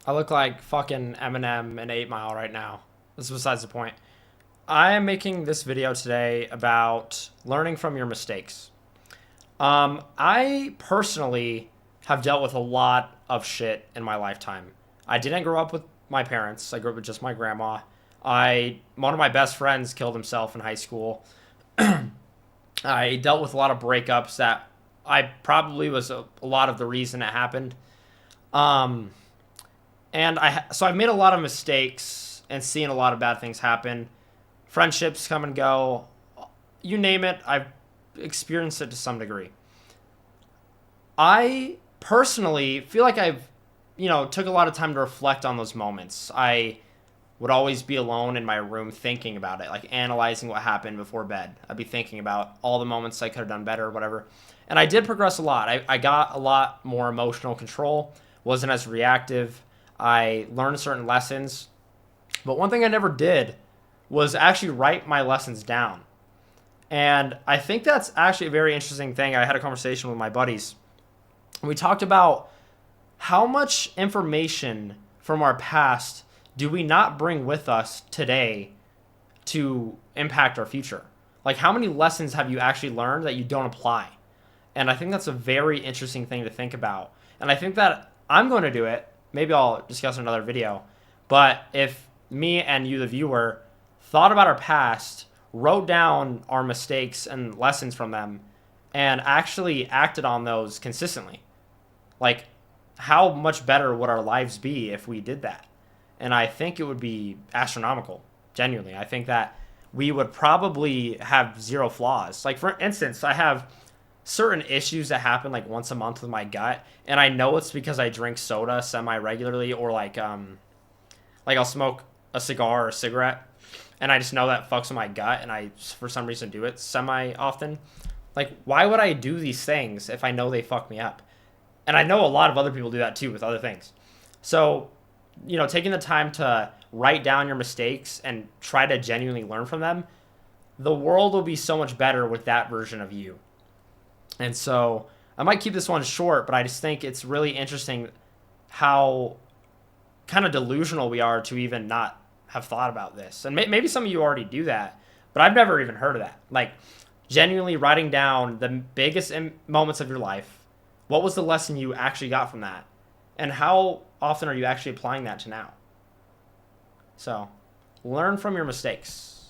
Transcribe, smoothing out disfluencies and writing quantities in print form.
I look like fucking Eminem in 8 Mile right now. This is besides the point. I am making this video today about learning from your mistakes. I personally have dealt with a lot of shit in my lifetime. I didn't grow up with my parents. I grew up with just my grandma. One of my best friends killed himself in high school. I dealt with a lot of breakups that I probably was a lot of the reason it happened. Um, so I've made a lot of mistakes and seen a lot of bad things happen. Friendships come and go. You name it, I've experienced it to some degree. I personally feel like took a lot of time to reflect on those moments. I would always be alone in my room thinking about it, like analyzing what happened before bed. I'd be thinking about all the moments I could have done better or whatever. And I did progress a lot. I got a lot more emotional control, wasn't as reactive. I learned certain lessons. But one thing I never did was actually write my lessons down. And I think that's actually a very interesting thing. I had a conversation with my buddies. We talked about how much information from our past do we not bring with us today to impact our future? Like, how many lessons have you actually learned that you don't apply? And I think that's a very interesting thing to think about. And I think that I'm going to do it. Maybe I'll discuss in another video. But if me and you, the viewer, thought about our past, wrote down our mistakes and lessons from them, and actually acted on those consistently, like, how much better would our lives be if we did that? And I think it would be astronomical. Genuinely, I think that we would probably have zero flaws. Like, for instance, I have certain issues that happen like once a month with my gut, and I know it's because I drink soda semi regularly, or like I'll smoke a cigar or a cigarette, and I just know that fucks with my gut, and I for some reason do it semi often. Like, why would I do these things if I know they fuck me up? And I know a lot of other people do that too with other things. So, taking the time to write down your mistakes and try to genuinely learn from them, the world will be so much better with that version of you. And so I might keep this one short, but I just think it's really interesting how kind of delusional we are to even not have thought about this. And maybe some of you already do that, but I've never even heard of that. Like, genuinely writing down the biggest moments of your life. What was the lesson you actually got from that? And how often are you actually applying that to now? So, learn from your mistakes.